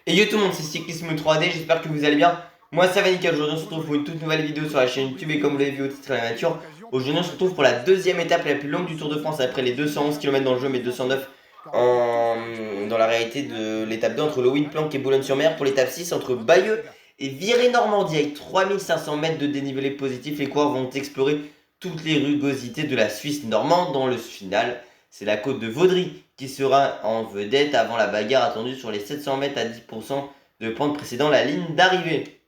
Et yo tout le monde, c'est Cyclisme 3D, j'espère que vous allez bien. Moi ça va nickel, aujourd'hui on se retrouve pour une toute nouvelle vidéo sur la chaîne YouTube et comme vous l'avez vu au titre de la nature, aujourd'hui on se retrouve pour la deuxième étape la plus longue du Tour de France après les 211 km dans le jeu mais 209 dans la réalité de l'étape 2 entre le Planck et Boulogne-sur-Mer. Pour l'étape 6 entre Bayeux et Viré-Normandie avec 3500 mètres de dénivelé positif, les coureurs vont explorer toutes les rugosités de la Suisse normande. Dans le final, c'est la côte de Vaudry qui sera en vedette avant la bagarre attendue sur les 700 mètres à 10% de pente précédant la ligne d'arrivée.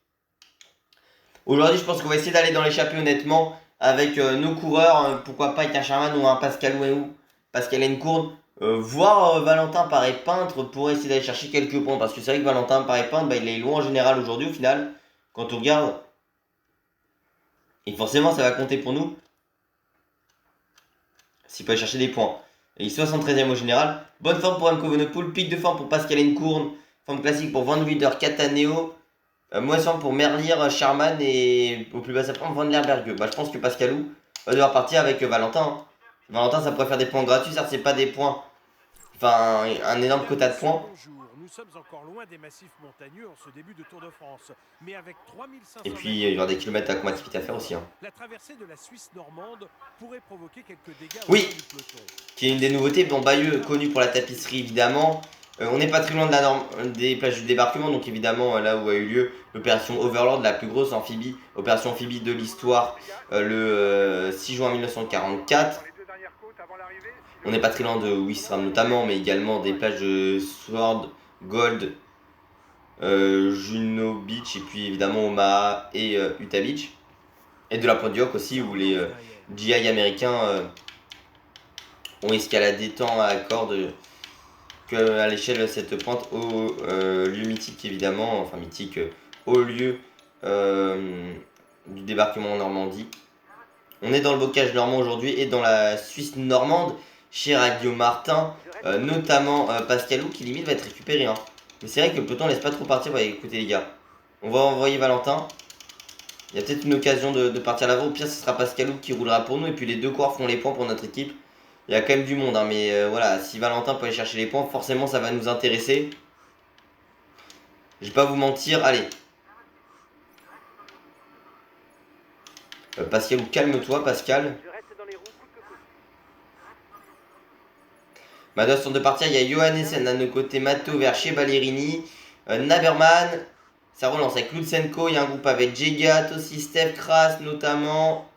Aujourd'hui, je pense qu'on va essayer d'aller dans l'échappée honnêtement avec nos coureurs, pourquoi pas avec un Charman ou un Pascal Ouéou, Pascal Encourne, voire Valentin Paré-Peintre pour essayer d'aller chercher quelques points. Parce que c'est vrai que Valentin Paré-Peintre, il est loin en général aujourd'hui au final, quand on regarde. Et forcément, ça va compter pour nous s'il peut aller chercher des points. Et il est 73e au général. Bonne forme pour Remco Evenepoel, pic de forme pour Pascal Encourne, forme classique pour Van Wilder, Cataneo, Moisson pour Merlier, Charman et au plus bas ça prend Van der Berge. Je pense que Pascalou va devoir partir avec Valentin. Hein. Valentin, ça pourrait faire des points gratuits, certes c'est pas des points, enfin un énorme quota de points. Nous sommes encore loin des massifs montagneux en ce début de Tour de France, mais avec 3500 et puis il y aura des kilomètres à combativité à faire aussi. Hein. La traversée de la Suisse normande pourrait provoquer quelques dégâts oui, au peloton. Qui est une des nouveautés. Bon, Bayeux connu pour la tapisserie évidemment. On n'est pas très loin de la norme des plages du débarquement, donc évidemment là où a eu lieu l'opération Overlord, la plus grosse opération amphibie de l'histoire, le 6 juin 1944. On n'est pas très loin de Ouistreham notamment, mais également des plages de Sword, Gold, Juno Beach, et puis évidemment Omaha et Utah Beach. Et de la Pointe du Hoc aussi, où les GI américains ont escaladé tant à corde qu'à l'échelle de cette pointe au lieu mythique évidemment, enfin mythique, au lieu du débarquement en Normandie. On est dans le bocage normand aujourd'hui et dans la Suisse normande, cher à Guillaume Martin, notamment Pascalou qui limite va être récupéré. Hein. Mais c'est vrai que le peloton laisse pas trop partir. Bah, écoutez les gars, on va envoyer Valentin. Il y a peut-être une occasion de partir à l'avant. Au pire, ce sera Pascalou qui roulera pour nous et puis les deux coureurs font les points pour notre équipe. Il y a quand même du monde, hein, mais voilà, si Valentin peut aller chercher les points, forcément ça va nous intéresser. Je vais pas vous mentir, allez. Pascal, calme-toi Pascal. Maintenant, sur de partir, il y a Johannessen à nos côtés, Matteo vers chez Ballerini, Naberman, ça relance avec Lutsenko, il y a un groupe avec Jegat aussi, Steph Kras notamment.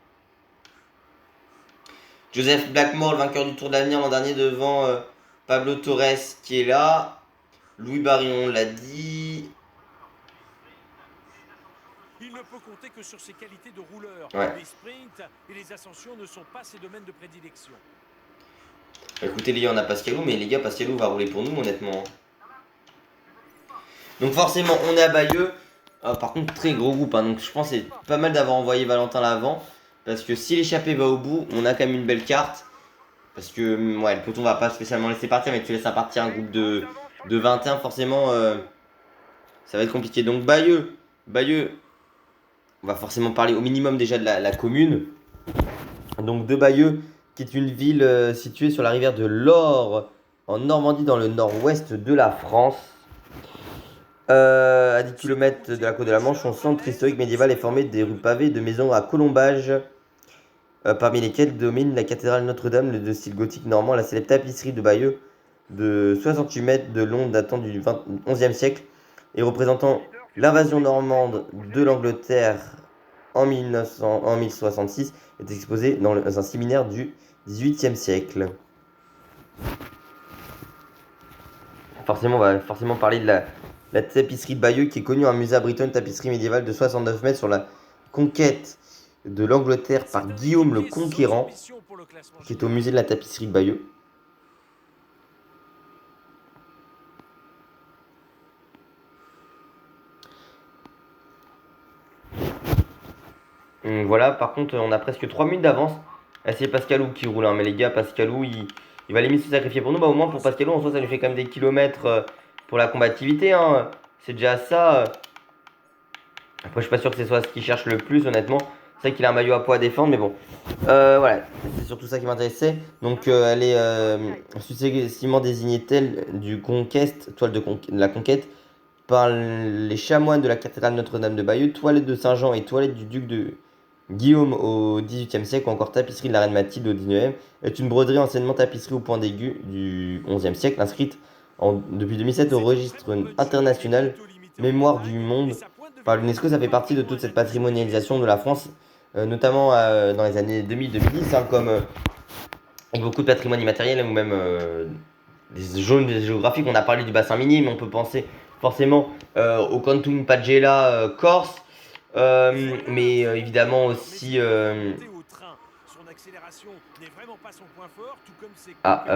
Joseph Blackmore, le vainqueur du Tour de l'Avenir l'an dernier devant Pablo Torres qui est là. Louis Barillon l'a dit. Il ne peut compter que sur ses qualités de rouleur. Ouais. Les sprints et les ascensions ne sont pas ses domaines de prédilection. Écoutez les gars, on a Pascalou, mais les gars, Pascalou va rouler pour nous honnêtement. Donc forcément, on est à Bayeux. Par contre, très gros groupe. Hein, donc je pense que c'est pas mal d'avoir envoyé Valentin l'avant. Parce que si l'échappée va au bout, on a quand même une belle carte. Parce que ouais, le peloton va pas spécialement laisser partir, mais tu laisses partir un groupe de 21, forcément, ça va être compliqué. Donc Bayeux, on va forcément parler au minimum déjà de la commune. Donc de Bayeux, qui est une ville située sur la rivière de l'Or, en Normandie, dans le nord-ouest de la France. À 10 km de la côte de la Manche, son centre historique médiéval est formé des rues pavées de maisons à colombages, parmi lesquelles domine la cathédrale Notre-Dame de style gothique normand, la célèbre tapisserie de Bayeux de 68 mètres de long datant du XIe siècle et représentant l'invasion normande de l'Angleterre en 1066 est exposée dans un séminaire du XVIIIe siècle. Forcément, on va forcément parler de la tapisserie de Bayeux qui est connue en musée à Brighton, tapisserie médiévale de 69 mètres sur la conquête de l'Angleterre par Guillaume le Conquérant, qui est au musée de la tapisserie de Bayeux. Donc voilà, par contre, on a presque 3 minutes d'avance. C'est Pascalou qui roule, hein, mais les gars, Pascalou, il va limite se sacrifier pour nous. Bah, au moins, pour Pascalou, en soi, ça lui fait quand même des kilomètres pour la combativité. Hein. C'est déjà ça. Après, je suis pas sûr que ce soit ce qu'il cherche le plus, honnêtement. C'est vrai qu'il a un maillot à poids à défendre, mais bon. Voilà, c'est surtout ça qui m'intéressait. Donc, elle est successivement désignée telle du Conquest, toile de la conquête, par les chanoines de la cathédrale Notre-Dame de Bayeux, toilettes de Saint-Jean et toilettes du duc de Guillaume au XVIIIe siècle, ou encore tapisserie de la reine Mathilde au XIXe, est une broderie anciennement tapisserie au point d'aigu du XIe siècle, inscrite depuis 2007 au registre international Mémoire du monde par l'UNESCO. Ça fait partie de toute cette patrimonialisation de la France, notamment dans les années 2000-2010, hein, comme avec beaucoup de patrimoine immatériel ou même des zones géographiques. On a parlé du bassin minier, mais on peut penser forcément au Canton Pagella Corse, mais évidemment aussi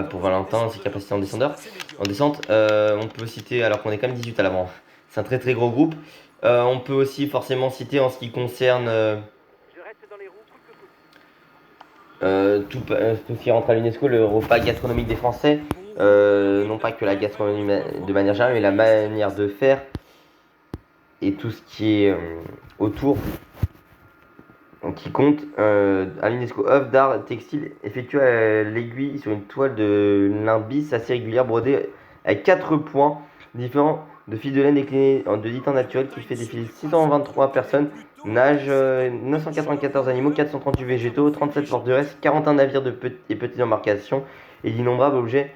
pour Valentin, ses capacités en descente. On peut citer, alors qu'on est quand même 18 à l'avant, c'est un très très gros groupe. On peut aussi forcément citer en ce qui concerne tout ce qui rentre à l'UNESCO, le repas gastronomique des Français, non pas que la gastronomie de manière générale, mais la manière de faire et tout ce qui est autour qui compte. À l'UNESCO, œuvre d'art textile effectuée à l'aiguille sur une toile de lin bis assez régulière brodée avec 4 points différents de fil de laine déclinés de 10 temps naturel qui fait défiler 623 personnes, nage 994 animaux, 438 végétaux, 37 forteresses, 41 navires et petites embarcations et d'innombrables objets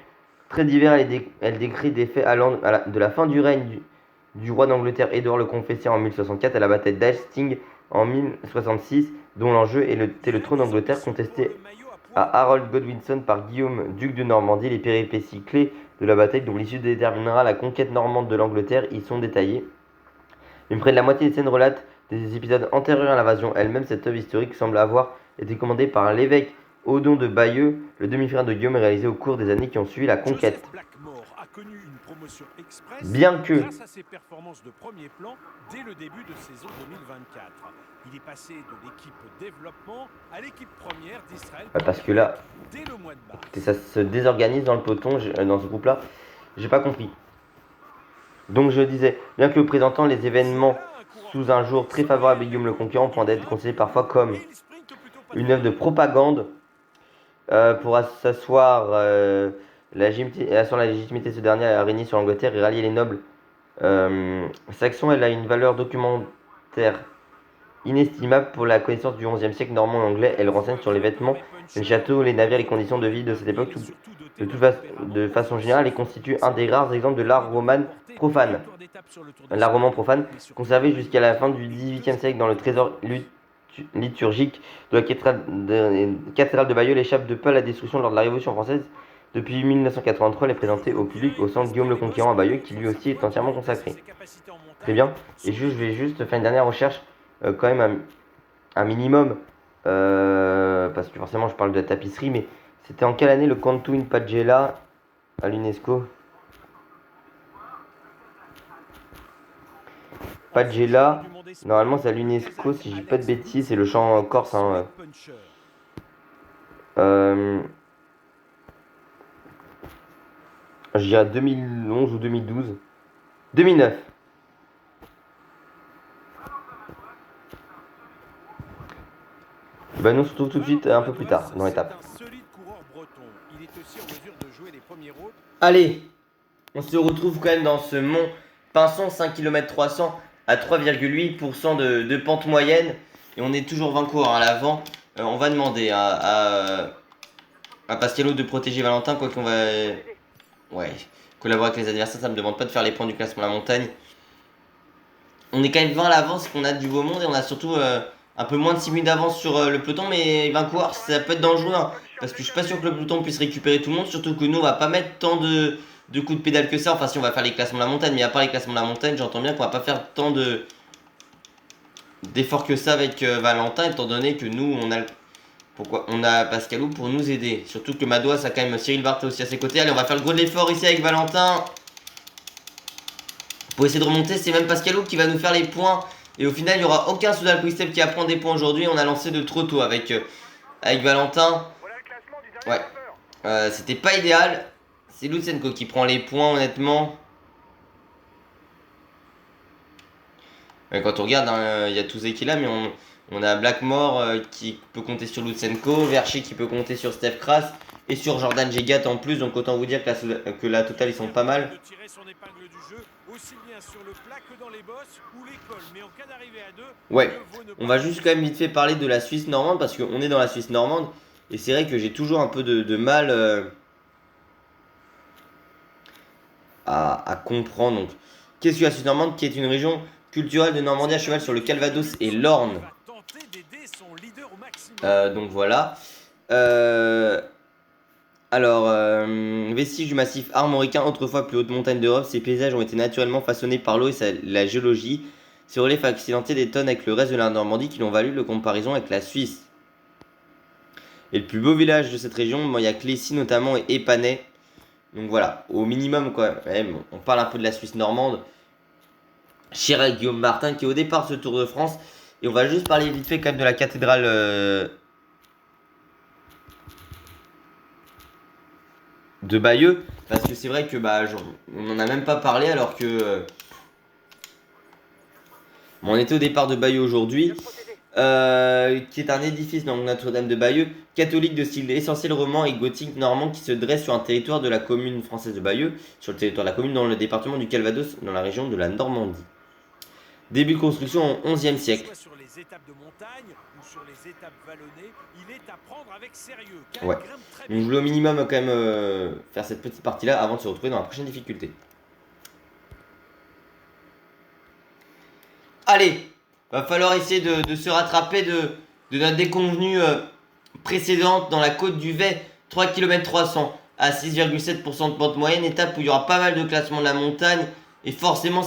très divers. Elle décrit des faits allant de la fin du règne du roi d'Angleterre Édouard le Confesseur en 1064 à la bataille d'Hastings en 1066, dont l'enjeu était le trône d'Angleterre contesté à Harold Godwinson par Guillaume, duc de Normandie. Les péripéties clés de la bataille, dont l'issue déterminera la conquête normande de l'Angleterre, y sont détaillées. Mais près de la moitié des scènes relatent des épisodes antérieurs à l'invasion elle-même. Cette œuvre historique semble avoir été commandée par l'évêque Odon de Bayeux, le demi-frère de Guillaume, et réalisée au cours des années qui ont suivi la conquête. Bien que grâce à ses performances de premier plan dès le début de saison 2024. Il est passé de l'équipe développement à l'équipe première d'Israël. Parce que là, dès le mois de mars. Ça se désorganise dans le peloton, dans ce groupe-là. J'ai pas compris. Donc je disais, bien que présentant les événements sous un jour très favorable à Guillaume le Conquérant, point d'être considéré parfois comme une œuvre de propagande pour s'asseoir la légitimité de ce dernier à régner sur l'Angleterre et rallier les nobles saxons. Elle a une valeur documentaire inestimable pour la connaissance du XIe siècle normand et anglais. Elle renseigne sur les vêtements, les châteaux, les navires, les conditions de vie de cette époque de façon générale et constitue un des rares exemples de l'art roman profane. L'art roman profane, conservé jusqu'à la fin du XVIIIe siècle dans le trésor liturgique de la cathédrale de Bayeux, l'échappe de peu à la destruction lors de la Révolution française. Depuis 1983, elle est présentée au public au centre Guillaume le Conquérant à Bayeux, qui lui aussi est entièrement consacré. Très bien. Et je vais juste faire une dernière recherche, quand même un minimum, parce que forcément je parle de la tapisserie, mais c'était en quelle année le Canton Pagella à l'UNESCO? Pagella, normalement c'est à l'UNESCO, si je dis pas de bêtises, c'est le chant corse. Hein. Je dirais 2011 ou 2012. 2009. Ben nous on se retrouve tout de suite un peu plus tard dans l'étape. Allez, on se retrouve quand même dans ce mont Pinson, 5 km 300 à 3,8% de pente moyenne. Et on est toujours 20 coureurs à l'avant. On va demander à Pascalo de protéger Valentin, quoi qu'on va... Ouais, collaborer avec les adversaires, ça me demande pas de faire les points du classement de la montagne. On est quand même 20 à l'avance, qu'on a du beau monde et on a surtout un peu moins de 6 minutes d'avance sur le peloton. Mais 20 coureurs, ça peut être dangereux, hein, parce que je suis pas sûr que le peloton puisse récupérer tout le monde. Surtout que nous, on va pas mettre tant de coups de pédale que ça. Enfin, si on va faire les classements de la montagne, mais à part les classements de la montagne, j'entends bien qu'on va pas faire tant d'efforts que ça avec Valentin, étant donné que nous, on a Pascalou pour nous aider. Surtout que Madouas a quand même Cyril Barthes aussi à ses côtés. Allez, on va faire le gros de l'effort ici avec Valentin. Pour essayer de remonter, c'est même Pascalou qui va nous faire les points. Et au final, il n'y aura aucun Soudal Quickstep qui apprend des points aujourd'hui. On a lancé de trop tôt avec Valentin. Ouais. C'était pas idéal. C'est Lutsenko qui prend les points, honnêtement. Ouais, quand on regarde, il y a Touzé qui est là, mais on a Blackmore qui peut compter sur Lutsenko, Verchi qui peut compter sur Steph Kras. Et sur Jordan Jegat en plus, donc autant vous dire que la totale ils sont pas mal. De tirer son épingle du jeu, aussi bien sur le plat que dans les bosses ou les cols. Mais en cas d'arrivée à deux, Ouais, mieux vaut ne on pas va juste quand même vite fait parler de la Suisse normande parce qu'on est dans la Suisse normande. Et c'est vrai que j'ai toujours un peu de mal à comprendre. Donc, qu'est-ce que la Suisse normande qui est une région culturelle de Normandie à cheval sur le Calvados et l'Orne. va tenter d'aider son leader au maximum. Donc voilà. Vestiges du massif armoricain, autrefois plus haute montagne d'Europe, ces paysages ont été naturellement façonnés par l'eau et la géologie. Ces reliefs accidentés détonnent avec le reste de la Normandie qui l'ont valu le comparaison avec la Suisse. Et le plus beau village de cette région, bon, il y a Clécy notamment et Épanay. Donc voilà, au minimum quoi, même, on parle un peu de la Suisse normande. Chirac Guillaume Martin qui est au départ de ce Tour de France. Et on va juste parler vite fait quand même de la cathédrale de Bayeux. Parce que c'est vrai que on n'en a même pas parlé alors que on était au départ de Bayeux aujourd'hui. Qui est un édifice dans Notre-Dame de Bayeux, catholique de style essentiel roman et gothique normand qui se dresse sur un territoire de la commune française de Bayeux, sur le territoire de la commune dans le département du Calvados, dans la région de la Normandie. Début de construction au XIe siècle. Soit sur les étapes de montagne ou sur les étapes vallonnées, il est à prendre avec sérieux. Ouais. Donc je voulais au minimum quand même faire cette petite partie-là avant de se retrouver dans la prochaine difficulté. Allez, va falloir essayer de se rattraper de notre déconvenue précédente dans la côte du Vay, 3 km 300 à 6,7% de pente moyenne, étape où il y aura pas mal de classements de la montagne et forcément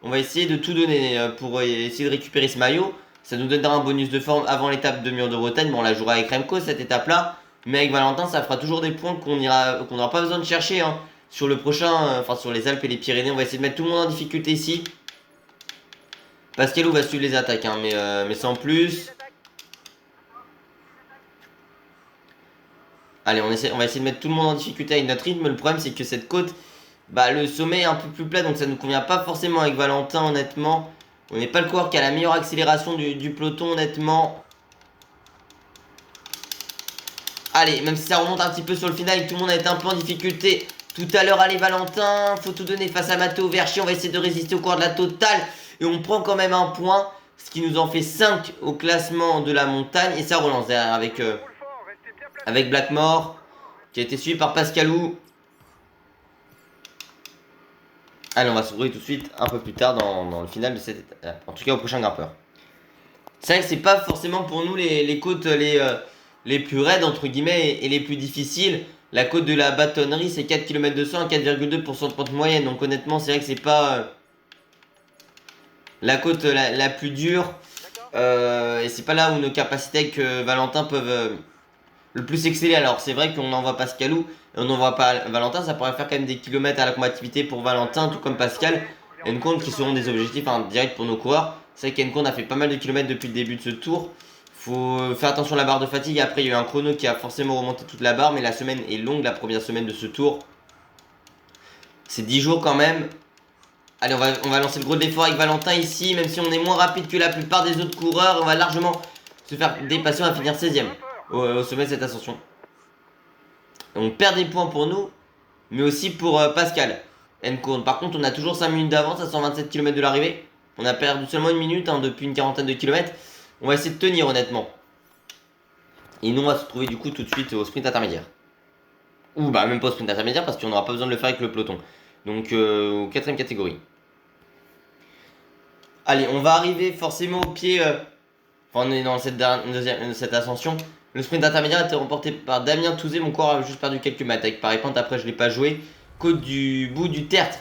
on va essayer de tout donner pour essayer de récupérer ce maillot. Ça nous donnera un bonus de forme avant l'étape de Mur de Bretagne. Bon, on la jouera avec Remco cette étape-là, mais avec Valentin, ça fera toujours des points qu'on n'aura pas besoin de chercher. Hein. Sur le prochain, enfin sur les Alpes et les Pyrénées, on va essayer de mettre tout le monde en difficulté ici. Pascalou va suivre les attaques, hein, mais sans plus. Allez, on va essayer de mettre tout le monde en difficulté avec notre rythme. Le problème, c'est que cette côte, le sommet est un peu plus plat, donc ça ne nous convient pas forcément avec Valentin, honnêtement. On n'est pas le coureur qui a la meilleure accélération du peloton, honnêtement. Allez, même si ça remonte un petit peu sur le final et que tout le monde a été un peu en difficulté tout à l'heure. Allez, Valentin, faut tout donner face à Matteo Verchi. On va essayer de résister au cours de la totale. Et on prend quand même un point, ce qui nous en fait 5 au classement de la montagne. Et ça relance derrière avec Blackmore, qui a été suivi par Pascalou. Allez, on va se retrouver tout de suite un peu plus tard dans le final de cette étape. En tout cas, au prochain grimpeur. C'est vrai que c'est pas forcément pour nous les côtes les plus raides, entre guillemets, et les plus difficiles. La côte de la bâtonnerie, c'est 4 km 200 à 4,2% de pente moyenne. Donc honnêtement, c'est vrai que c'est pas la côte la plus dure. Et c'est pas là où nos capacités avec Valentin peuvent le plus exceller. Alors c'est vrai qu'on envoie Pascalou et on n'envoie pas Valentin. Ça pourrait faire quand même des kilomètres à la combativité pour Valentin, tout comme Pascal. Encontre qui seront des objectifs directs pour nos coureurs. C'est vrai qu'Encontre a fait pas mal de kilomètres depuis le début de ce tour. Faut faire attention à la barre de fatigue. Après, il y a eu un chrono qui a forcément remonté toute la barre. Mais la semaine est longue, la première semaine de ce tour. C'est 10 jours quand même. Allez, on va lancer le gros de l'effort avec Valentin ici. Même si on est moins rapide que la plupart des autres coureurs, on va largement se faire dépasser. On va finir 16ème au sommet de cette ascension. On perd des points pour nous, mais aussi pour Pascal Encontre. Par contre, on a toujours 5 minutes d'avance à 127 km de l'arrivée. On a perdu seulement une minute depuis une quarantaine de kilomètres. On va essayer de tenir honnêtement. Et nous on va se retrouver du coup tout de suite au sprint intermédiaire. Ou même pas au sprint intermédiaire parce qu'on n'aura pas besoin de le faire avec le peloton. Donc aux 4ème catégorie. Allez, on va arriver forcément au pied. Enfin on est dans cette ascension. Le sprint intermédiaire a été remporté par Damien Touzé. Mon corps a juste perdu quelques mètres avec Paris Pente. Après je l'ai pas joué. Côte du bout du Tertre.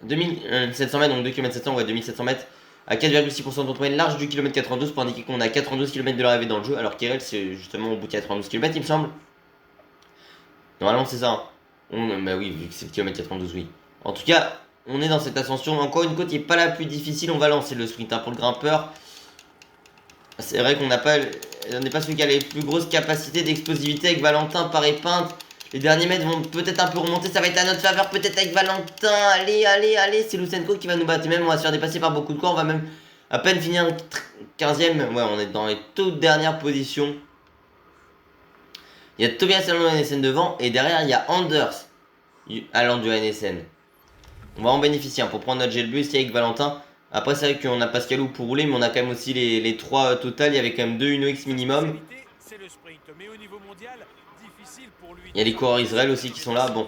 2700 mètres, donc 2 km 700, ouais 2700 mètres. À 4,6% de moyenne large du kilomètre 92 pour indiquer qu'on a 92 km de l'arrivée dans le jeu, alors qu'Irel c'est justement au bout de 92 km il me semble. Normalement c'est ça. Bah oui, vu que c'est le kilomètre 92, oui. En tout cas, on est dans cette ascension. Encore une côte qui n'est pas la plus difficile, on va lancer le sprint pour le grimpeur. C'est vrai qu'on n'est pas celui qui a les plus grosses capacités d'explosivité avec Valentin, Paris Pinte. Les derniers mètres vont peut-être un peu remonter, ça va être à notre faveur peut-être avec Valentin. Allez, c'est Lucenko qui va nous battre. Et même on va se faire dépasser par beaucoup de corps, on va même à peine finir 15ème. Ouais, on est dans les toutes dernières positions. Il Il y a Tobias allant du NSN devant et derrière il y a Anders allant du NSN. On va en bénéficier hein, pour prendre notre jet bleu ici avec Valentin. Après c'est vrai qu'on a Pascalou pour rouler mais on a quand même aussi les 3 total. Il y avait quand même 2 UnoX minimum. Il y a les coureurs Israël aussi qui sont là. Bon,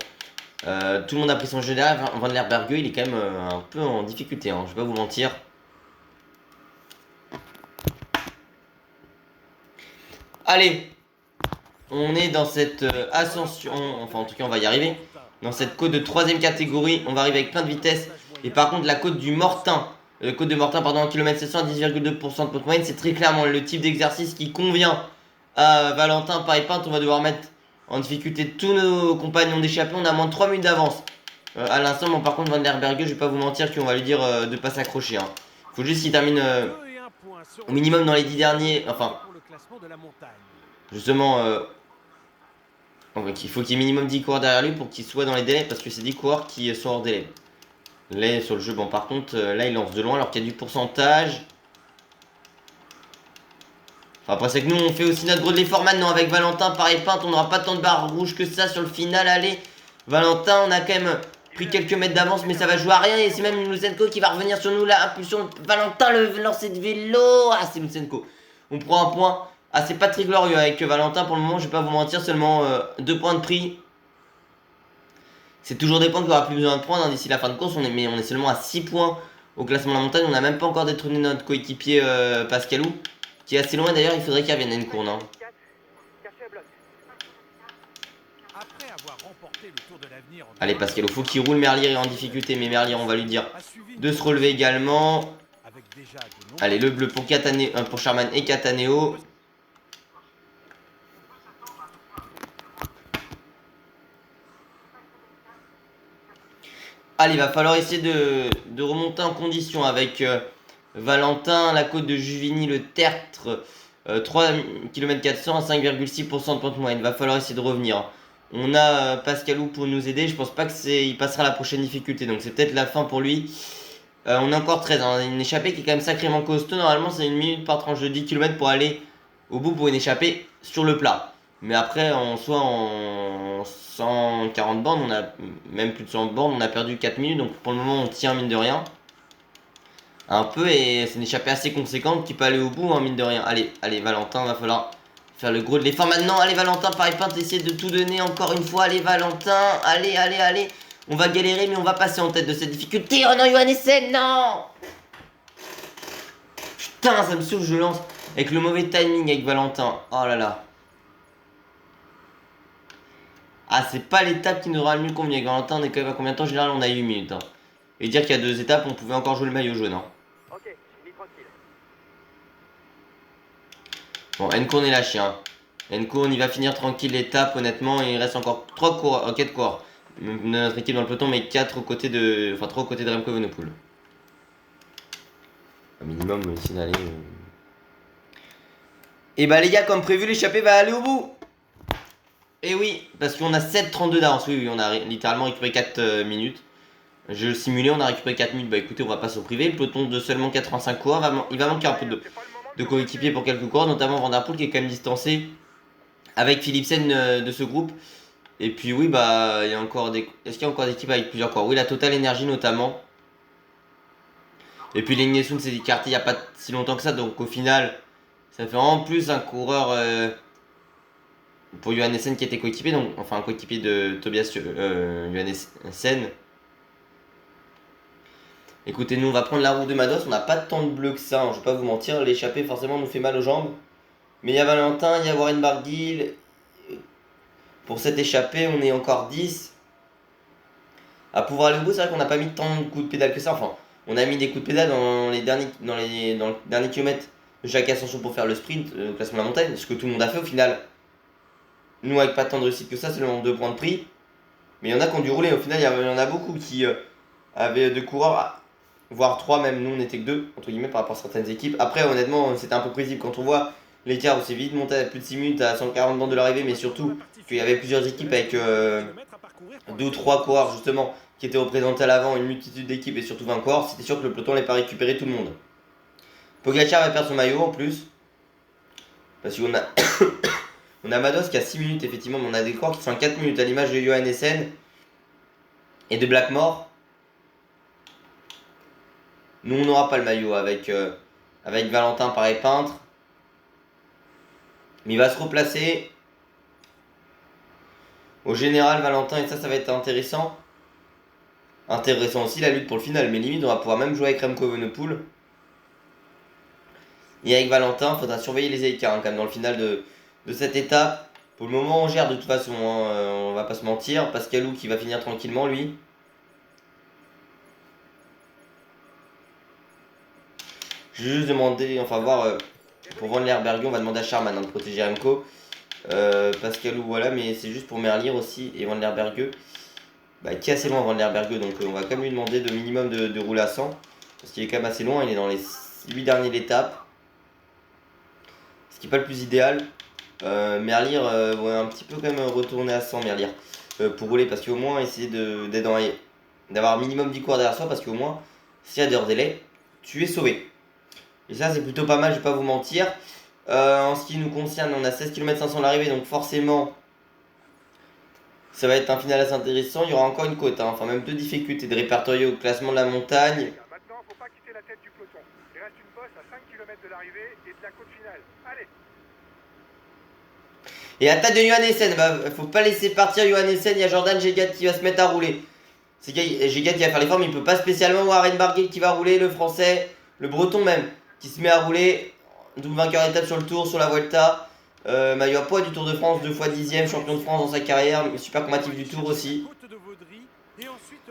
tout le monde a pris son jeu derrière. Van der Berge il est quand même un peu en difficulté hein, je vais pas vous mentir. Allez, on est dans cette ascension, enfin en tout cas on va y arriver. Dans cette côte de 3ème catégorie, on va arriver avec plein de vitesse. Et par contre la côte du Mortain, côte de Mortain pardon, 1 km 700 à 10,2% de pointe moyenne, c'est très clairement le type d'exercice qui convient à Valentin Paris-Pinte. On va devoir mettre en difficulté tous nos compagnons d'échappée, on a moins de 3 minutes d'avance. À l'instant, bon, par contre Van der Berge, je vais pas vous mentir qu'on va lui dire de pas s'accrocher. Hein. Faut juste qu'il termine au minimum dans les 10 derniers, enfin... Justement, il faut qu'il y ait minimum 10 coureurs derrière lui pour qu'il soit dans les délais parce que c'est 10 coureurs qui sont hors délai. Là sur le jeu, bon par contre, là il lance de loin alors qu'il y a du pourcentage. Enfin, après c'est que nous on fait aussi notre gros de l'effort maintenant avec Valentin, pareil Pinte, on n'aura pas tant de barres rouges que ça sur le final. Allez, Valentin, on a quand même pris quelques mètres d'avance mais ça va jouer à rien et c'est même Lutsenko qui va revenir sur nous là. Impulsion, Valentin le lancer de vélo. Ah c'est Lutsenko. On prend un point. Ah c'est pas très glorieux avec Valentin pour le moment, je vais pas vous mentir, seulement 2 points de prix. C'est toujours des points qu'il aura plus besoin de prendre hein, d'ici la fin de course, mais on est seulement à 6 points au classement de la montagne. On n'a même pas encore détrôné notre coéquipier Pascalou, qui est assez loin d'ailleurs, il faudrait qu'il revienne à une course. Hein. Allez Pascalou, faut qu'il roule, Merlier est en difficulté, mais Merlier on va lui dire de se relever également. Allez le bleu pour Sherman et Cataneo. Allez, il va falloir essayer de remonter en condition avec Valentin, la côte de Juvigny, le Tertre, 3 km 400 à 5,6% de pente moyenne. Il va falloir essayer de revenir. On a Pascalou pour nous aider. Je pense pas il passera à la prochaine difficulté. Donc c'est peut-être la fin pour lui. On a encore 13. Hein, une échappée qui est quand même sacrément costaud. Normalement, c'est 1 minute par tranche de 10 km pour aller au bout pour une échappée sur le plat. Mais après, en 140 bornes, on a même plus de 100 bornes, on a perdu 4 minutes. Donc pour le moment, on tient mine de rien. Un peu, et c'est une échappée assez conséquente qui peut aller au bout, hein, mine de rien. Allez, Valentin, va falloir faire le gros de l'effort maintenant. Allez, Valentin, Paris-Pinte, essayer de tout donner encore une fois. Allez, Valentin, allez. On va galérer, mais on va passer en tête de cette difficulté. Oh non, Johannessen, non! Putain, ça me saoule, je lance avec le mauvais timing avec Valentin. Oh là là. Ah, c'est pas l'étape qui nous aura le mieux convenu. Avec Valentin, on est quand même à combien de temps? En général, on a 8 minutes. Hein. Et dire qu'il y a 2 étapes, on pouvait encore jouer le maillot jaune. Hein. Ok, tranquille. Bon, Enco, on est lâché. Hein. Enco, on y va finir tranquille l'étape. Honnêtement, il reste encore 4 coureurs. Notre équipe dans le peloton, mais 4 aux côtés de. Enfin, 3 aux côtés de Remco Evenepoel. Un minimum, ici d'aller. Et bah, les gars, comme prévu, l'échappée va aller au bout. Et oui, parce qu'on a 7,32 d'avance. Oui, on a littéralement récupéré 4 minutes. Je le simulais, on a récupéré 4 minutes. Bah écoutez, on va passer au privé. Le peloton de seulement 85 coureurs, il va manquer un peu de coéquipiers pour quelques coureurs, notamment Van der Poel qui est quand même distancé avec Philipsen de ce groupe. Et puis oui, bah il y a encore des. Est-ce qu'il y a encore des équipes avec plusieurs coureurs? Oui, la Total Energy notamment. Et puis l'Ignesun s'est écarté il n'y a pas si longtemps que ça, donc au final, ça fait en plus un coureur. Pour Johannessen qui était coéquipier, donc enfin un coéquipier de Tobias Johannessen. Écoutez, nous on va prendre la route de Mados, on n'a pas tant de bleu que ça, hein, je vais pas vous mentir, l'échappée forcément nous fait mal aux jambes. Mais il y a Valentin, il y a Warren Barguil. Pour cette échappée, on est encore 10. À pouvoir aller au bout, c'est vrai qu'on n'a pas mis tant de coups de pédale que ça, enfin, on a mis des coups de pédale dans le dernier kilomètre de chaque ascension pour faire le sprint, au classement de la montagne, ce que tout le monde a fait au final. Nous, avec pas tant de réussite que ça, seulement 2 points de prix. Mais il y en a qui ont dû rouler. Au final, il y en a beaucoup qui avaient 2 coureurs, voire 3 même. Nous, on n'était que 2, entre guillemets, par rapport à certaines équipes. Après, honnêtement, c'était un peu prévisible. Quand on voit l'écart où c'est vite monté à plus de 6 minutes à 140 bandes de l'arrivée, mais surtout qu'il y avait plusieurs équipes avec 2 ou 3 coureurs, justement, qui étaient représentés à l'avant, une multitude d'équipes et surtout 20 coureurs, c'était sûr que le peloton n'allait pas récupérer tout le monde. Pogacar va perdre son maillot en plus. Parce qu'on a. On a Mados qui a 6 minutes effectivement, mais on a des coureurs qui sont à 4 minutes à l'image de Johan Essen et de Blackmore. Nous on n'aura pas le maillot avec Valentin pareil peintre. Mais il va se replacer. Au général Valentin et ça va être intéressant. Intéressant aussi la lutte pour le final, mais limite on va pouvoir même jouer avec Remco Evenepoel. Et avec Valentin, il faudra surveiller les écarts hein, quand même dans le final de cette étape. Pour le moment on gère de toute façon, hein, on va pas se mentir. Pascalou qui va finir tranquillement lui. Je vais juste demander, enfin voir, pour Van Lerbergue, on va demander à Charman hein, de protéger Remco. Pascalou voilà, mais c'est juste pour Merlier aussi et Van Lerbergue. Qui est assez loin Van Lerbergue, donc on va quand même lui demander de minimum de rouler à 100. Parce qu'il est quand même assez loin, il est dans les 8 derniers de l'étape. Ce qui n'est pas le plus idéal. Merlier, ouais, un petit peu quand même retourner à 100 Merlier. Pour rouler, parce qu'au moins essayer d'avoir un minimum 10 coureurs derrière soi, parce qu'au moins, s'il y a des hors-délais, tu es sauvé. Et ça c'est plutôt pas mal, je vais pas vous mentir. En ce qui nous concerne, on a 16 km 500 l'arrivée, donc forcément... Ça va être un final assez intéressant, il y aura encore une côte, hein. Enfin même 2 difficultés de répertorier au classement de la montagne. Maintenant, faut pas quitter la tête du peloton. Il reste une bosse à 5 km de l'arrivée et de la côte finale. Allez. Et attaque de Johan Essen, faut pas laisser partir Johan Essen, il y a Jordan Gégat qui va se mettre à rouler. C'est Gégat qui va faire l'effort, mais il peut pas spécialement voir Warren Barguil qui va rouler, le français, le breton même, qui se met à rouler. Double vainqueur d'étape sur le Tour, sur la Vuelta. Maillot à poids du Tour de France, 2 fois 10ème, champion de France dans sa carrière, super combatif du Tour aussi.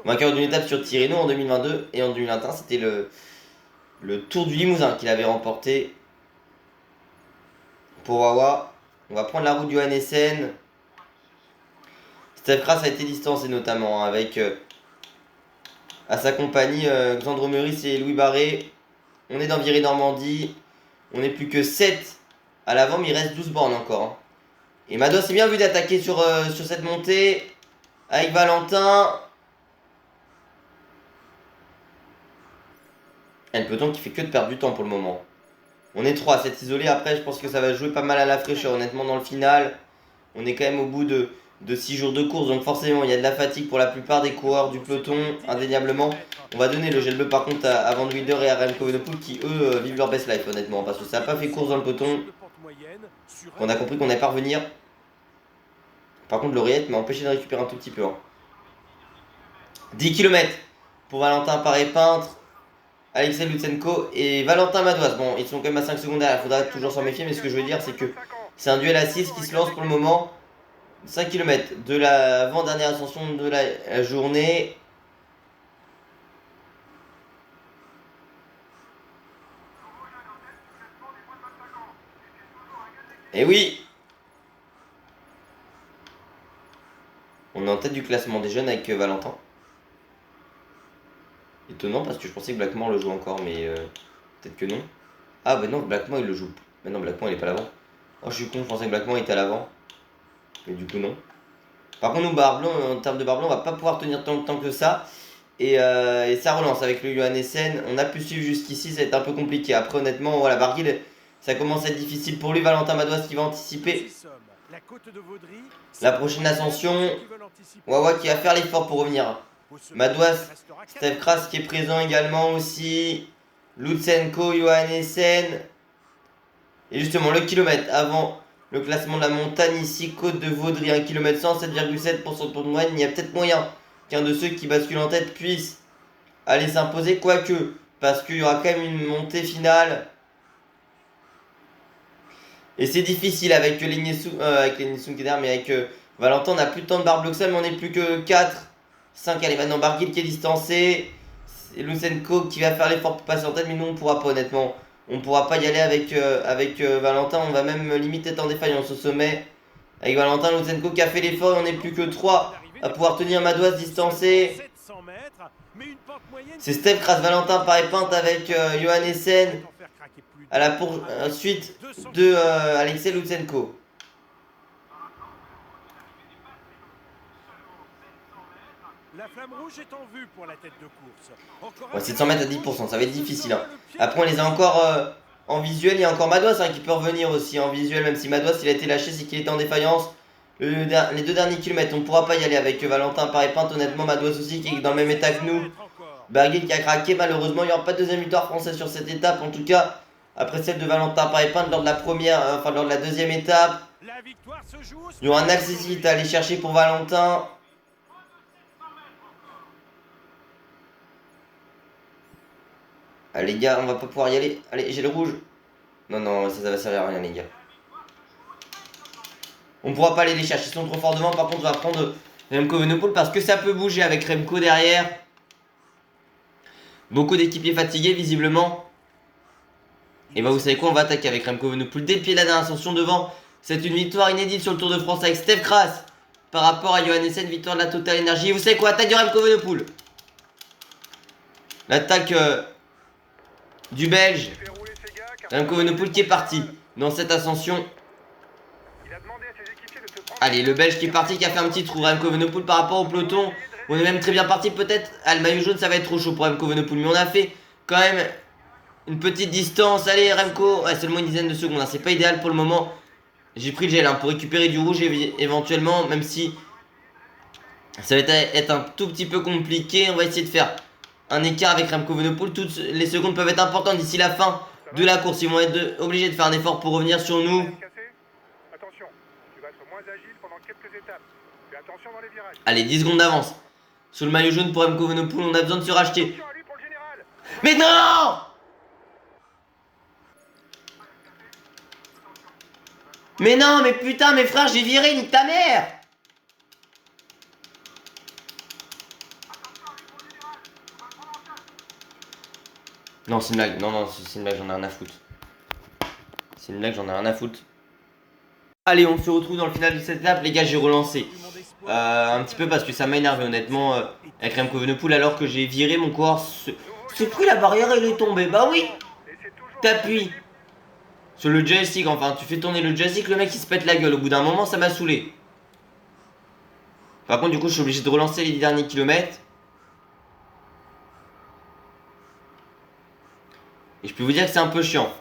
Vainqueur d'une étape sur Tirreno en 2022 et en 2021, c'était le Tour du Limousin qu'il avait remporté pour Wawa. On va prendre la route du Johan Essen. Steph Kras a été distancé notamment hein, avec à sa compagnie Xandro Meurice et Louis Barré. On est dans Viré-Normandie. On n'est plus que 7 à l'avant, mais il reste 12 bornes encore. Hein. Et Mados s'est bien vu d'attaquer sur cette montée avec Valentin. Et le peloton qui fait que de perdre du temps pour le moment. On est 3 à s'être isolé. Après, je pense que ça va jouer pas mal à la fraîcheur, honnêtement, dans le final. On est quand même au bout de 6 jours de course. Donc forcément, il y a de la fatigue pour la plupart des coureurs du peloton, indéniablement. On va donner le gel bleu par contre à Van Wilder et à Remco Evenepoel qui, eux, vivent leur best life, honnêtement. Parce que ça n'a pas fait course dans le peloton. On a compris qu'on n'allait pas revenir. Par contre, l'oreillette m'a empêché de récupérer un tout petit peu. Hein. 10 km pour Valentin Paré-Peintre. Alexei Lutsenko et Valentin Madouas. Bon, ils sont quand même à 5 secondes derrière, il faudra toujours s'en méfier, mais ce que je veux dire, c'est que c'est un duel à 6 qui se lance pour le moment. 5 km de l'avant-dernière ascension de la journée. Et oui! On est en tête du classement des jeunes avec Valentin. Étonnant parce que je pensais que Blackmore le joue encore, mais peut-être que non. Ah bah non, Blackmore il le joue. Mais non, Blackmore il est pas à l'avant. Oh je suis con, je pensais que Blackmore était à l'avant. Mais du coup non. Par contre nous Barblon, en termes de Barblon, on va pas pouvoir tenir tant de temps que ça. Et ça relance avec le Johan Essen. On a pu suivre jusqu'ici, ça va être un peu compliqué. Après honnêtement, voilà, Barguil, ça commence à être difficile pour lui. Valentin Madouas qui va anticiper la prochaine ascension. Wawa qui va faire l'effort pour revenir. Madouas, Steph Kras qui est présent également aussi. Lutsenko, Johan Essen. Et justement le kilomètre avant le classement de la montagne ici, côte de Vaudry, 1 km 100, 7,7% de tour de moyenne. Il y a peut-être moyen qu'un de ceux qui basculent en tête puisse aller s'imposer, quoique, parce qu'il y aura quand même une montée finale. Et c'est difficile avec les Niessou qui est derrière, mais avec Valentin, on n'a plus de temps de Barbloxa, mais on n'est plus que 4. 5, allez maintenant Barguil qui est distancé. C'est Lutsenko qui va faire l'effort pour passer en tête, mais nous on pourra pas honnêtement. On pourra pas y aller avec Valentin, on va même limite être en défaillance au sommet. Avec Valentin, Lutsenko qui a fait l'effort et on n'est plus que 3 à pouvoir tenir Madouas distancé. C'est Steph Kras, Valentin Paré-Peintre avec Johan Essen à la poursuite de Alexei Lutsenko. La flamme rouge est en vue pour la tête de course. Ouais, 700 mètres à 10%, ça va être difficile. Hein. Après, on les a encore En visuel, il y a encore Madouas hein, qui peut revenir aussi en visuel, même si Madouas il a été lâché, c'est qu'il était en défaillance. Les 2 derniers kilomètres, on ne pourra pas y aller avec Valentin Paré-Pinte. Honnêtement, Madouas aussi qui est dans le même état que nous. Barguil qui a craqué, malheureusement, il n'y aura pas de deuxième victoire française sur cette étape. En tout cas, après celle de Valentin Paré-Pinte lors de la première, lors de la deuxième étape. Il y aura un accessite à aller chercher pour Valentin. Allez les gars, on va pas pouvoir y aller. Allez, j'ai le rouge. Non, non, ça va servir à rien les gars. On pourra pas aller les chercher, ils sont trop forts devant. Par contre, on va prendre Remco Evenepoel parce que ça peut bouger avec Remco derrière. Beaucoup d'équipiers fatigués visiblement. Et bah vous savez quoi, on va attaquer avec Remco Evenepoel dès le pied de la dernière ascension devant. C'est une victoire inédite sur le Tour de France avec Stef Kras par rapport à Johannessen, victoire de la Total Energy. Et vous savez quoi, attaque de Remco Evenepoel. L'attaque du Belge Remco Evenepoel qui est parti dans cette ascension. Allez, le Belge qui est parti, qui a fait un petit trou. Remco Evenepoel par rapport au peloton. On est même très bien parti. Peut-être, le maillot jaune, ça va être trop chaud pour Remco Evenepoel. Mais on a fait quand même une petite distance. Allez, Remco. Ouais, seulement une dizaine de secondes. Hein. C'est pas idéal pour le moment. J'ai pris le gel hein, pour récupérer du rouge éventuellement. Même si ça va être un tout petit peu compliqué. On va essayer de faire un écart avec Remco Evenepoel. Toutes les secondes peuvent être importantes d'ici la fin de la course. Ils vont être obligés de faire un effort pour revenir sur nous. Allez, 10 secondes d'avance. Sur le maillot jaune pour Remco Evenepoel, on a besoin de se racheter. Mais non! Mais non, mais putain, mes frères, j'ai viré, nique ta mère! Non, c'est une blague. Non, non, c'est une blague, j'en ai rien à foutre. C'est une blague, j'en ai rien à foutre. Allez, on se retrouve dans le final de cette étape. Les gars, j'ai relancé. Un petit peu parce que ça m'a énervé honnêtement avec Remco Evenepoel alors que j'ai viré mon coureur. C'est pris la barrière et il est tombé. Bah oui. T'appuies sur le joystick, enfin tu fais tourner le joystick, le mec il se pète la gueule. Au bout d'un moment ça m'a saoulé. Par contre du coup je suis obligé de relancer les 10 derniers kilomètres. Et je peux vous dire que c'est un peu chiant.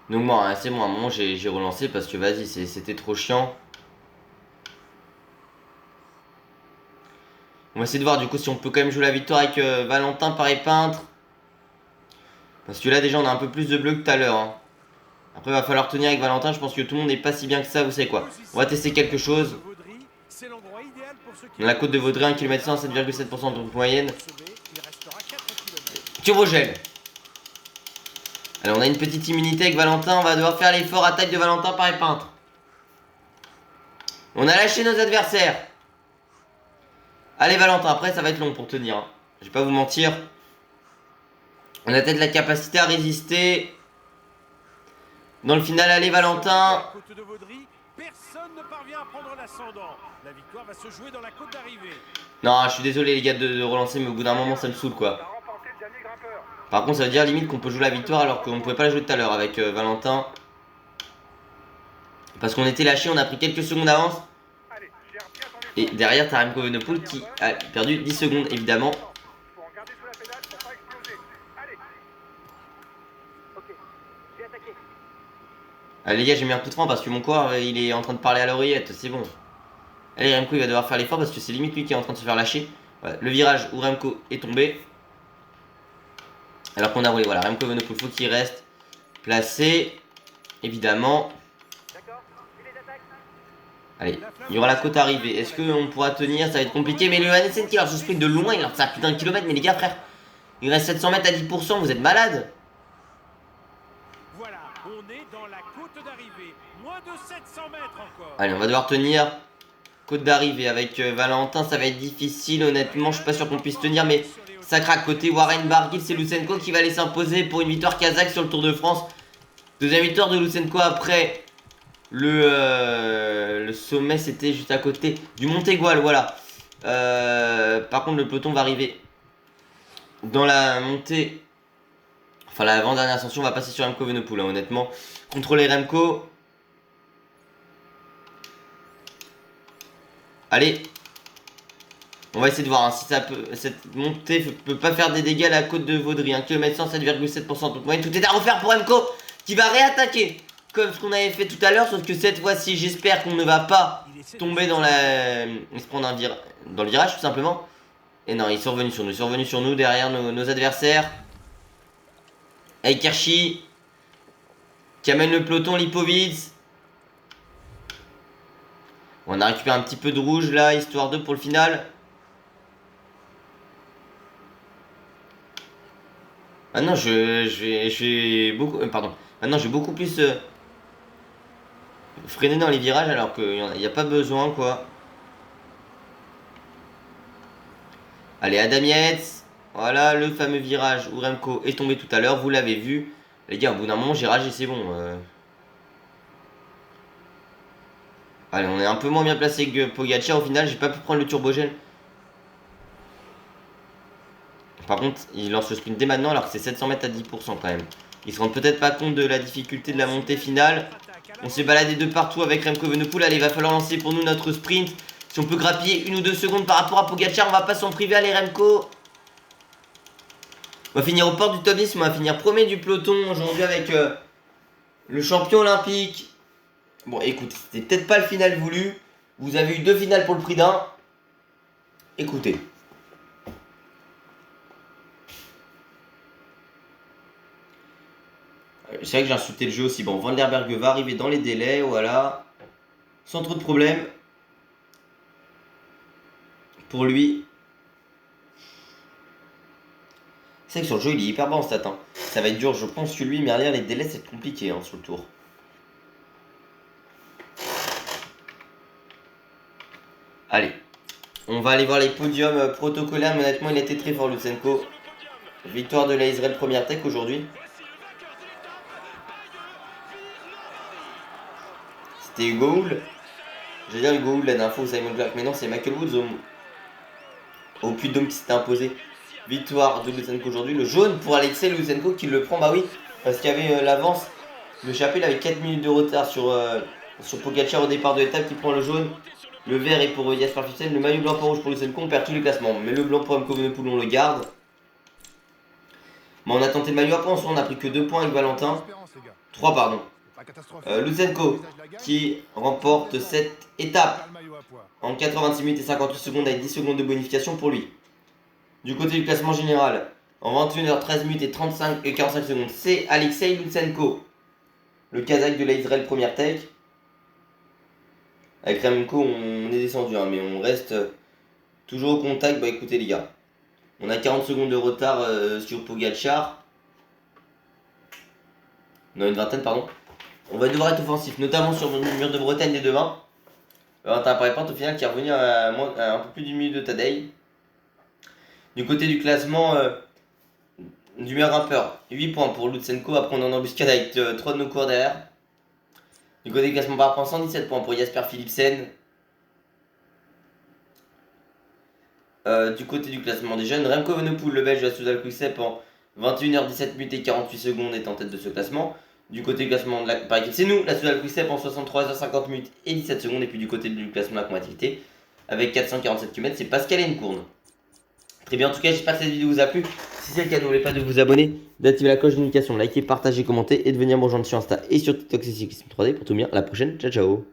Donc bon, hein, c'est bon, à un moment j'ai relancé parce que vas-y, c'était trop chiant. On va essayer de voir du coup si on peut quand même jouer la victoire avec Valentin Paré-Pinte. Parce que là déjà on a un peu plus de bleu que tout à l'heure. Hein. Après il va falloir tenir avec Valentin, je pense que tout le monde n'est pas si bien que ça, vous savez quoi. On va tester quelque chose. Dans la côte de Vaudrey, 1 km 100, 7,7% de moyenne. Turbogel. Alors on a une petite immunité avec Valentin, on va devoir faire l'effort, attaque de Valentin Paré-Pinte. On a lâché nos adversaires. Allez Valentin, après ça va être long pour tenir. Hein. Je vais pas vous mentir. On a peut-être la capacité à résister. Dans le final, allez Valentin. Personne ne parvient à prendre l'ascendant. La victoire va se jouer dans la côte d'arrivée. Non, je suis désolé les gars de relancer, mais au bout d'un moment ça me saoule quoi. Par contre ça veut dire limite qu'on peut jouer la victoire alors qu'on ne pouvait pas la jouer tout à l'heure avec Valentin. Parce qu'on était lâché, on a pris quelques secondes d'avance. Et derrière t'as Remco Evenepoel qui a perdu 10 secondes évidemment. Allez les gars, j'ai mis un coup de frein parce que mon corps il est en train de parler à l'oreillette, c'est bon. Allez Remco il va devoir faire l'effort parce que c'est limite lui qui est en train de se faire lâcher. Voilà, le virage où Remco est tombé. Alors qu'on a roulé, voilà, Remco Evenepoel, faut qu'il reste placé, évidemment. Allez, il y aura la côte arrivée. Est-ce qu'on pourra tenir? Ça va être compliqué. Mais le Johannessen qui leur se sprint de loin, il leur sert plus d'un kilomètre. Mais les gars, frère, il reste 700 mètres à 10%, vous êtes malades. Voilà, on est dans la côte d'arrivée. Moins de 700 mètres encore. Allez, on va devoir tenir. Côte d'arrivée avec Valentin, ça va être difficile. Honnêtement, je suis pas sûr qu'on puisse tenir. Mais ça craque. Côté Warren Barguil, c'est Lutsenko qui va aller s'imposer pour une victoire kazakh sur le Tour de France. Deuxième victoire de Lutsenko après le sommet, c'était juste à côté du Montégoal, voilà. Par contre, le peloton va arriver dans la montée. Enfin, l'avant-dernière ascension, on va passer sur Remco Evenepoel, hein, honnêtement. Contrôler Remco. Allez. On va essayer de voir hein, si ça peut, cette montée peut pas faire des dégâts à la côte de Vaudry. 1 km 107,7% de moyenne. Tout est à refaire pour Remco qui va réattaquer comme ce qu'on avait fait tout à l'heure. Sauf que cette fois-ci, j'espère qu'on ne va pas tomber dans la... se prendre dans le virage tout simplement. Et non, ils sont revenus sur nous, derrière nos adversaires. Avec Hirschi qui amène le peloton Lipovic. On a récupéré un petit peu de rouge là, histoire de pour le final. Maintenant je vais beaucoup... pardon. Maintenant je vais beaucoup plus freiner dans les virages alors qu'il n'y a pas besoin quoi. Allez, Adam Yates. Voilà le fameux virage où Remco est tombé tout à l'heure. Vous l'avez vu. Les gars, au bout d'un moment j'ai ragé, c'est bon. Allez, on est un peu moins bien placé que Pogacar au final. J'ai pas pu prendre le turbogène. Par contre, il lance le sprint dès maintenant alors que c'est 700 mètres à 10% quand même. Ils se rendent peut-être pas compte de la difficulté de la montée finale. On s'est baladé de partout avec Remco Evenepoel. Allez, il va falloir lancer pour nous notre sprint. Si on peut grappiller 1 ou 2 secondes par rapport à Pogacar, on va pas s'en priver. Allez, Remco. On va finir au port du top 10. On va finir premier du peloton aujourd'hui avec le champion olympique. Bon, écoute, c'était peut-être pas le final voulu. Vous avez eu 2 finales pour le prix d'un. Écoutez. C'est vrai que j'ai insulté le jeu aussi. Bon, Van der Berg va arriver dans les délais, voilà. Sans trop de problèmes. Pour lui. C'est vrai que sur le jeu, il est hyper bas en stat. Hein. Ça va être dur, je pense que lui, mais derrière les délais, c'est compliqué hein, sur le tour. Allez. On va aller voir les podiums protocolaires, mais honnêtement, il a été très fort, Lutsenko. Victoire de la Israël Première Tech aujourd'hui. C'était Hugo Hull. J'allais dire Hugo Hull la dernière fois, Simon Clark, mais non, c'est Michael Woods au Puy-de-Dôme qui s'était imposé. Victoire de Lutsenko aujourd'hui. Le jaune pour Alexei Lutsenko qui le prend, bah oui, parce qu'il y avait l'avance. Le chapeau, il avait 4 minutes de retard sur Pogacar au départ de l'étape qui prend le jaune. Le vert est pour Jasper Philipsen. Le maillot blanc pour rouge pour Lutsenko. On perd tous les classements. Mais le blanc pour Remco Evenepoel, on le garde. Mais on a tenté le maillot à points. On a pris que 2 points avec Valentin. 3 pardon. Lutsenko qui remporte cette étape en 86 minutes et 58 secondes avec 10 secondes de bonification pour lui. Du côté du classement général, en 21h13 minutes et 45 secondes, c'est Alexei Lutsenko, le Kazakh de la Israël Première Tech. Avec Remco, on est descendu, hein, mais on reste toujours au contact. Bah écoutez les gars, on a 40 secondes de retard sur Pogacar. Non, une vingtaine, pardon. On va devoir être offensif, notamment sur le mur de Bretagne des devants. Valentin Parepente au final qui est revenu à un peu plus d'une minute de Tadej. Du côté du classement du meilleur grimpeur, 8 points pour Lutsenko, après on est en embuscade avec 3 de nos cours derrière. Du côté du classement par points, 117 points pour Jasper Philipsen. Du côté du classement des jeunes, Remco Evenepoel, le belge de la Soudal Quick-Step en 21h17 minutes et 48 secondes est en tête de ce classement. Du côté du classement par équipe, c'est nous, la Soudal Quick-Step en 63h50 minutes et 17 secondes. Et puis du côté du classement de la combativité, avec 447 km, c'est Pascal Encourne. Très bien, en tout cas, j'espère que cette vidéo vous a plu. Si c'est le cas, n'oubliez pas de vous abonner, d'activer la cloche de notification, liker, partager, commenter et de venir me rejoindre sur Insta et sur TikTok, c'est Cyclisme 3D pour tout bien. À la prochaine, ciao ciao.